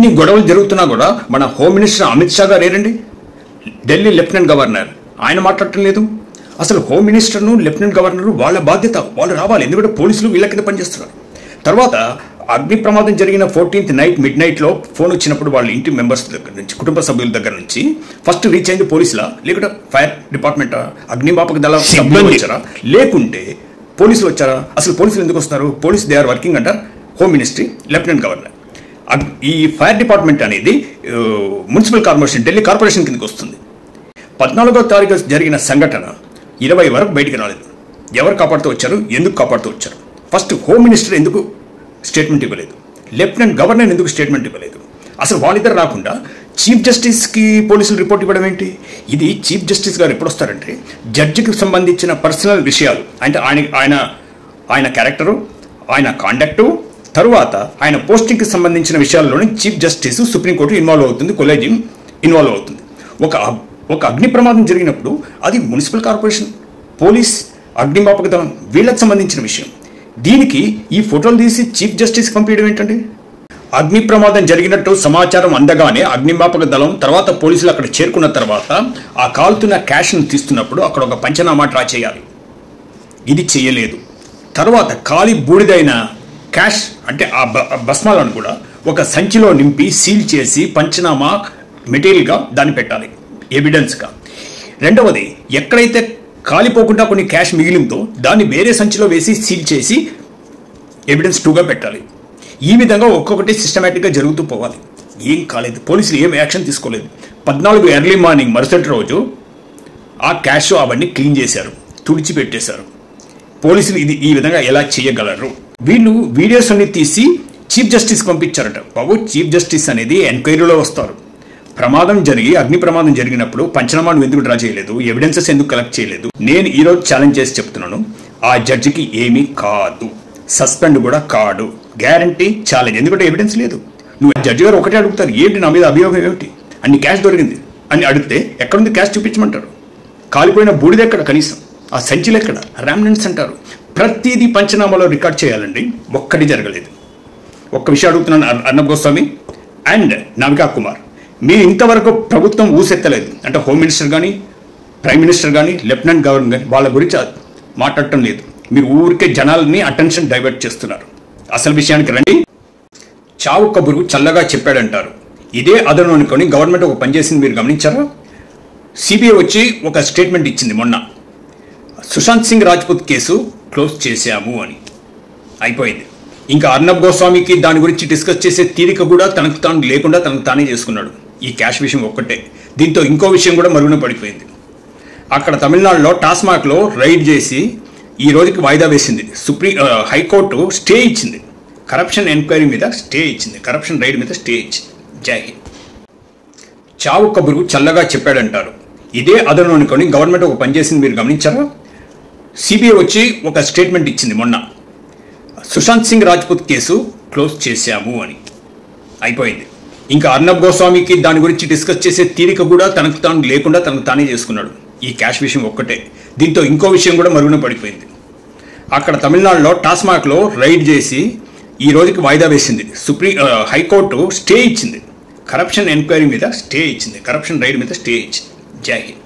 ఇన్ని గొడవలు జరుగుతున్నా కూడా మన హోమ్ మినిస్టర్ అమిత్ షా గారు ఏరండి, ఢిల్లీ లెఫ్టినెంట్ గవర్నర్, ఆయన మాట్లాడటం లేదు. అసలు హోమ్ మినిస్టర్ను లెఫ్టినెంట్ గవర్నర్ వాళ్ళ బాధ్యత, వాళ్ళు రావాలి, ఎందుకంటే పోలీసులు వీళ్ళ కింద పనిచేస్తున్నారు. తర్వాత అగ్ని ప్రమాదం జరిగిన 14th నైట్ మిడ్ నైట్లో ఫోన్ వచ్చినప్పుడు వాళ్ళ ఇంటి మెంబర్స్ దగ్గర నుంచి, కుటుంబ సభ్యుల దగ్గర నుంచి ఫస్ట్ రీచ్ అయింది పోలీసులా, లేకుంటే ఫైర్ డిపార్ట్మెంట్, అగ్నిమాపక దళ సిబ్బంది వచ్చారా, లేకుంటే పోలీసులు వచ్చారా? అసలు పోలీసులు ఎందుకు వస్తున్నారు? Police they are working under home ministry, lieutenant governor. ఈ ఫైర్ డిపార్ట్మెంట్ అనేది మున్సిపల్ కార్పొరేషన్, ఢిల్లీ కార్పొరేషన్ కిందకి వస్తుంది. 14వ తారీఖు జరిగిన సంఘటన 20 వరకు బయటికి రాలేదు. ఎవరు కాపాడుతూ వచ్చారు, ఎందుకు కాపాడుతూ వచ్చారు? ఫస్ట్ హోమ్ మినిస్టర్ ఎందుకు స్టేట్మెంట్ ఇవ్వలేదు, లెఫ్టినెంట్ గవర్నర్ ఎందుకు స్టేట్మెంట్ ఇవ్వలేదు? అసలు వాళ్ళిద్దరు రాకుండా చీఫ్ జస్టిస్కి పోలీసులు రిపోర్ట్ ఇవ్వడం ఏంటి? ఇది చీఫ్ జస్టిస్ గారు ఎప్పుడు వస్తారంటే జడ్జికి సంబంధించిన పర్సనల్ విషయాలు, అంటే ఆయన క్యారెక్టరు, ఆయన కాండక్టు, తరువాత ఆయన పోస్టింగ్కి సంబంధించిన విషయాల్లోనే చీఫ్ జస్టిస్ సుప్రీంకోర్టు ఇన్వాల్వ్ అవుతుంది, కొలేజియం ఇన్వాల్వ్ అవుతుంది. ఒక అగ్ని ప్రమాదం జరిగినప్పుడు అది మున్సిపల్ కార్పొరేషన్, పోలీస్, అగ్నిమాపక దళం వీళ్ళకి సంబంధించిన విషయం. దీనికి ఈ ఫోటోలు తీసి చీఫ్ జస్టిస్కి పంపించడం ఏంటండి? అగ్ని ప్రమాదం జరిగినట్టు సమాచారం అందగానే అగ్నిమాపక దళం తర్వాత పోలీసులు అక్కడ చేరుకున్న తర్వాత ఆ కాలుతున్న క్యాష్ను తీస్తున్నప్పుడు అక్కడ ఒక పంచనామా డ్రా చేయాలి. ఇది చేయలేదు. తర్వాత ఖాళీ బూడిదైన క్యాష్ అంటే ఆ భస్మాలను కూడా ఒక సంచిలో నింపి సీల్ చేసి పంచనామా మెటీరియల్గా దాన్ని పెట్టాలి, ఎవిడెన్స్గా. రెండవది, ఎక్కడైతే కాలిపోకుండా కొన్ని క్యాష్ మిగిలిందో దాన్ని వేరే సంచిలో వేసి సీల్ చేసి ఎవిడెన్స్ 2గా పెట్టాలి. ఈ విధంగా ఒక్కొక్కటి సిస్టమేటిక్గా జరుగుతూ పోవాలి. ఏం కాలేదు, పోలీసులు ఏం యాక్షన్ తీసుకోలేదు. 14 ఎర్లీ మార్నింగ్ మరుసటి రోజు ఆ క్యాష్ అవన్నీ క్లీన్ చేశారు, తుడిచిపెట్టేశారు. పోలీసులు ఇది ఈ విధంగా ఎలా చేయగలరు? వీళ్ళు వీడియోస్ అన్ని తీసి చీఫ్ జస్టిస్కి పంపించారట. బాబు, చీఫ్ జస్టిస్ అనేది ఎంక్వైరీలో వస్తారు. ప్రమాదం జరిగి అగ్ని ప్రమాదం జరిగినప్పుడు పంచనామాను ఎందుకు డ్రా చేయలేదు, ఎవిడెన్సెస్ ఎందుకు కలెక్ట్ చేయలేదు? నేను ఈరోజు ఛాలెంజ్ చేసి చెప్తున్నాను, ఆ జడ్జికి ఏమీ కాదు, సస్పెండ్ కూడా కాడు, గ్యారంటీ ఛాలెంజ్. ఎందుకంటే ఎవిడెన్స్ లేదు. నువ్వు జడ్జి గారు ఒకటే అడుగుతారు, ఏంటి నా మీద అభియోగం ఏమిటి అన్ని క్యాష్ దొరికింది అని అడిగితే ఎక్కడుంది క్యాష్ చూపించమంటారు. కాలిపోయిన బూడిద ఎక్కడ, కనీసం ఆ సంచిలు ఎక్కడ, రామినెంట్స్ అంటారు. ప్రతిదీ పంచనామాలో రికార్డ్ చేయాలండి, ఒక్కటి జరగలేదు. ఒక్క విషయం అడుగుతున్నాను అర్నబ్ గోస్వామి అండ్ నావికా కుమార్, మీరు ఇంతవరకు ప్రభుత్వం ఊసెత్తలేదు అంటే హోమ్ మినిస్టర్ కానీ, ప్రైమ్ మినిస్టర్ కానీ, లెఫ్టినెంట్ గవర్నర్ కానీ వాళ్ళ గురించి మాట్లాడటం లేదు. మీరు ఊరికే జనాలని అటెన్షన్ డైవర్ట్ చేస్తున్నారు. అసలు విషయానికి రండి. చావు కబురు చల్లగా చెప్పాడంటారు. ఇదే అదను అనుకొని గవర్నమెంట్ ఒక పనిచేసింది, మీరు గమనించారా? సిబిఐ వచ్చి ఒక స్టేట్మెంట్ ఇచ్చింది మొన్న, సుశాంత్ సింగ్ రాజ్పుత్ కేసు క్లోజ్ చేశాము అని. అయిపోయింది. ఇంకా అర్నబ్ గోస్వామికి దాని గురించి డిస్కస్ చేసే తీరిక కూడా తనకు తాను లేకుండా తనకు తానే చేసుకున్నాడు. ఈ క్యాష్ విషయం ఒక్కటే. దీంతో ఇంకో విషయం కూడా మరుగున పడిపోయింది. అక్కడ తమిళనాడులో టాస్మాక్లో రైడ్ చేసి ఈ రోజుకి వాయిదా వేసింది. హైకోర్టు స్టే ఇచ్చింది, కరప్షన్ ఎంక్వైరీ మీద స్టే ఇచ్చింది, కరప్షన్ రైడ్ మీద స్టే ఇచ్చింది. జై హింద్. చావు కబురు చల్లగా చెప్పాడంటారు. ఇదే అదను అనుకొని గవర్నమెంట్ ఒక పనిచేసింది, మీరు గమనించారా? సిబిఐ వచ్చి ఒక స్టేట్మెంట్ ఇచ్చింది మొన్న, సుశాంత్ సింగ్ రాజ్పుత్ కేసు క్లోజ్ చేశాము అని. అయిపోయింది. ఇంకా అర్నబ్ గోస్వామికి దాని గురించి డిస్కస్ చేసే తీరిక కూడా తనకు తాను లేకుండా తనకు తానే చేసుకున్నాడు. ఈ క్యాష్ విషయం ఒక్కటే. దీంతో ఇంకో విషయం కూడా మరుగున పడిపోయింది. అక్కడ తమిళనాడులో టాస్మాక్లో రైడ్ చేసి ఈ రోజుకి వాయిదా వేసింది. హైకోర్టు స్టే ఇచ్చింది, కరప్షన్ ఎంక్వైరీ మీద స్టే ఇచ్చింది, కరప్షన్ రైడ్ మీద స్టే ఇచ్చింది. జై హింద్.